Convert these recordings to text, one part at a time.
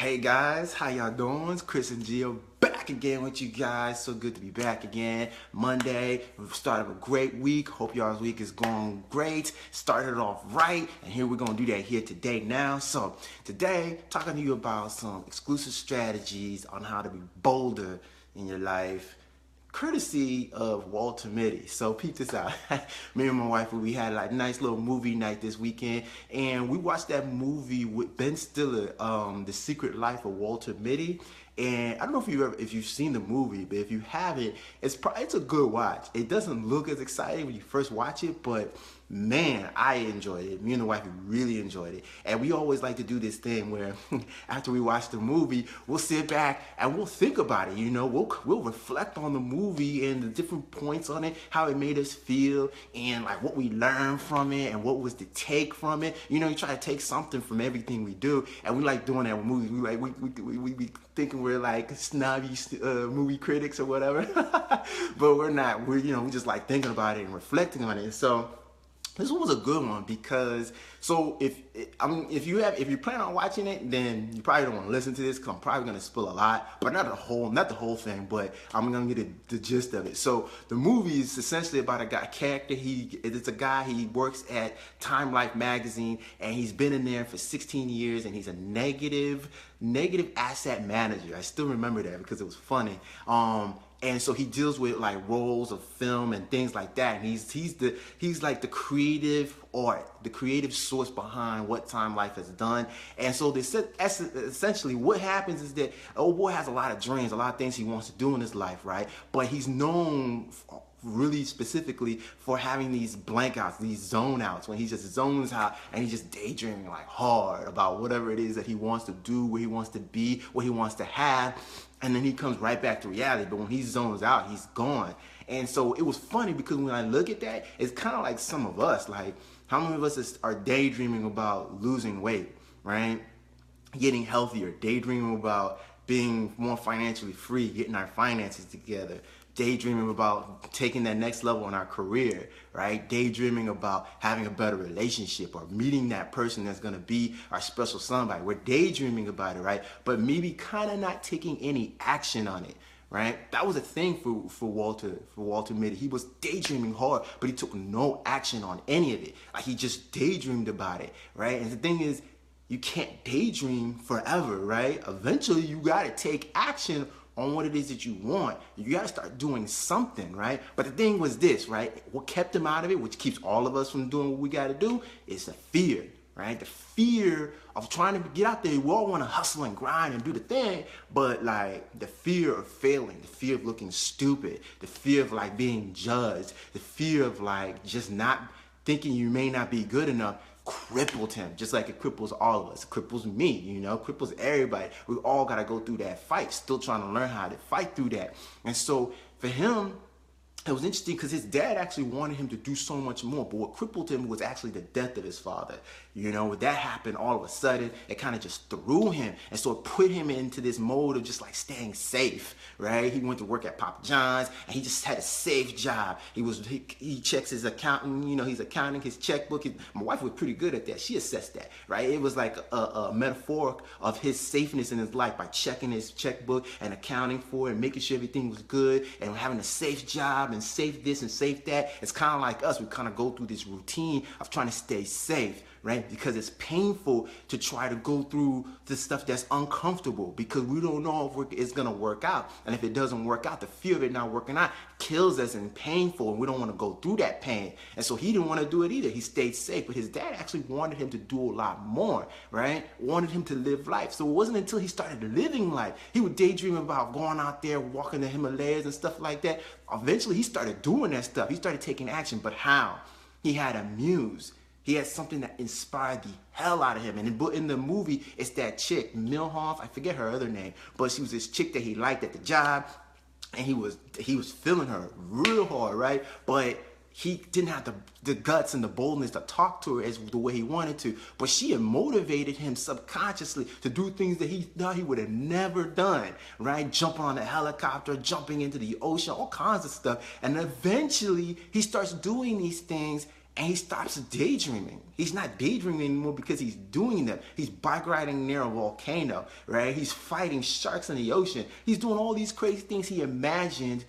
Hey guys, how y'all doing? It's Chris and Gio back again with you guys. So good to be back again. Monday, we've started a great week. Hope y'all's week is going great. Started off right, and here we're gonna do that here today now. So today, talking to you about some exclusive strategies on how to be bolder in your life, courtesy of Walter Mitty. So peep this out. Me and my wife, we had like a nice little movie night this weekend, and we watched that movie with Ben Stiller, The Secret Life of Walter Mitty. And I don't know if you've seen the movie, but if you haven't, it's a good watch. It doesn't look as exciting when you first watch it, but man, I enjoyed it. Me and the wife really enjoyed it. And we always like to do this thing where after we watch the movie, we'll sit back and we'll think about it. You know, we'll reflect on the movie and the different points on it, how it made us feel, and like what we learned from it and what was the take from it. You know, you try to take something from everything we do, and we like doing that with movies. We be thinking we're like snobby movie critics or whatever, but we're not. We just like thinking about it and reflecting on it. So this one was a good one because if you plan on watching it, then you probably don't want to listen to this because I'm probably gonna spill a lot, but not the whole thing, but I'm gonna get the gist of it. So the movie is essentially about a character. It's a guy. He works at Time Life magazine, and he's been in there for 16 years, and he's a negative asset manager. I still remember that because it was funny. And so he deals with like rolls of film and things like that. And he's like the creative art, the creative source behind what Time Life has done. And so essentially what happens is that old boy has a lot of dreams, a lot of things he wants to do in his life, right? But he's known really specifically for having these blankouts, these zone outs, when he just zones out and he's just daydreaming like hard about whatever it is that he wants to do, where he wants to be, what he wants to have. And then he comes right back to reality. But when he zones out, he's gone. And so it was funny because when I look at that, it's kind of like some of us, like how many of us are daydreaming about losing weight, right? Getting healthier, daydreaming about being more financially free, getting our finances together, daydreaming about taking that next level in our career, right? Daydreaming about having a better relationship or meeting that person that's gonna be our special somebody. We're daydreaming about it, right? But maybe kind of not taking any action on it, right? That was a thing for Walter Mitty. He was daydreaming hard, but he took no action on any of it. Like he just daydreamed about it, right? And the thing is, you can't daydream forever, right? Eventually, you gotta take action on what it is that you want. You gotta start doing something, right? But the thing was this, right? What kept him out of it, which keeps all of us from doing what we gotta do, is the fear, right? The fear of trying to get out there. We all wanna hustle and grind and do the thing, but like the fear of failing, the fear of looking stupid, the fear of like being judged, the fear of like just not thinking you may not be good enough crippled him, just like it cripples all of us. It cripples me, cripples everybody. We all got to go through that fight, still trying to learn how to fight through that. And so for him, it was interesting because his dad actually wanted him to do so much more, but what crippled him was actually the death of his father. When that happened, all of a sudden, it kind of just threw him. And so it put him into this mode of just like staying safe, right? He went to work at Papa John's and he just had a safe job. He checks his accountant, he's accounting his checkbook. My wife was pretty good at that. She assessed that, right? It was like a metaphor of his safeness in his life by checking his checkbook and accounting for it and making sure everything was good and having a safe job and safe this and safe that. It's kind of like us. We kind of go through this routine of trying to stay safe, right? Because it's painful to try to go through the stuff that's uncomfortable because we don't know if it's going to work out. And if it doesn't work out, the fear of it not working out kills us and painful, and we don't want to go through that pain. And so he didn't want to do it either. He stayed safe, but his dad actually wanted him to do a lot more, right? Wanted him to live life. So it wasn't until he started living life. He would daydream about going out there, walking the Himalayas and stuff like that. Eventually, he started doing that stuff. He started taking action, but how? He had a muse. He had something that inspired the hell out of him. And in the movie, it's that chick, Milhoff, I forget her other name, but she was this chick that he liked at the job, and he was feeling her real hard, right? But he didn't have the guts and the boldness to talk to her as the way he wanted to. But she had motivated him subconsciously to do things that he thought he would have never done, right? Jumping on a helicopter, jumping into the ocean, all kinds of stuff. And eventually, he starts doing these things, and he stops daydreaming. He's not daydreaming anymore because he's doing them. He's bike riding near a volcano, right? He's fighting sharks in the ocean. He's doing all these crazy things he imagined,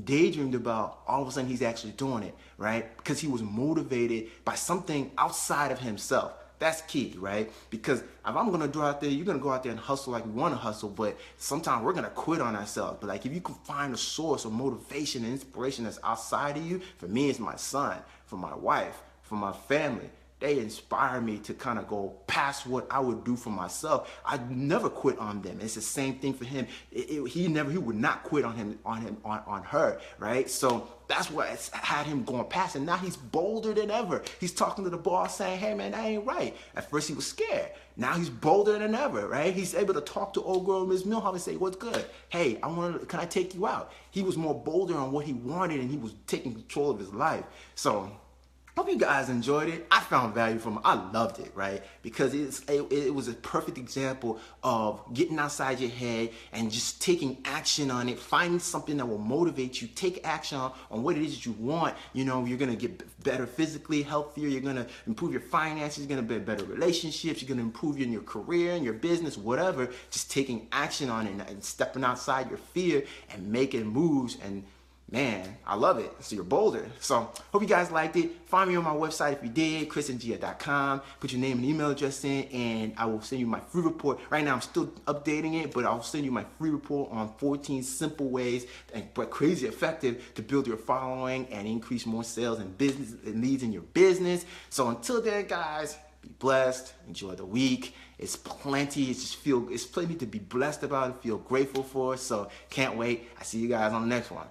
daydreamed about. All of a sudden he's actually doing it, right? Because he was motivated by something outside of himself. That's key, right? Because if I'm gonna go out there, you're gonna go out there and hustle like we wanna hustle, but sometimes we're gonna quit on ourselves. But like if you can find a source of motivation and inspiration that's outside of you, for me it's my son, for my wife, for my family. They inspire me to kind of go past what I would do for myself. I never quit on them. It's the same thing for him. He would not quit on her, right? So that's what had him going past, and now he's bolder than ever. He's talking to the boss saying, hey man, that ain't right. At first he was scared. Now he's bolder than ever, right? He's able to talk to old girl Ms. Milhouse and say, what's good? Hey, can I take you out? He was more bolder on what he wanted, and he was taking control of his life. So hope you guys enjoyed it. I found value from it. I loved it, right? Because it was a perfect example of getting outside your head and just taking action on it, finding something that will motivate you, take action on what it is that you want. You know, you're going to get better physically, healthier. You're going to improve your finances. You're going to be better relationships. You're going to improve in your career and your business, whatever. Just taking action on it and stepping outside your fear and making moves. And man, I love it. So you're bolder. So hope you guys liked it. Find me on my website if you did, chrisandgia.com. Put your name and email address in, and I will send you my free report. Right now I'm still updating it, but I'll send you my free report on 14 simple ways, but crazy effective, to build your following and increase more sales and business and leads in your business. So until then, guys, be blessed. Enjoy the week. It's plenty. It's plenty to be blessed about and feel grateful for. So can't wait. I see you guys on the next one.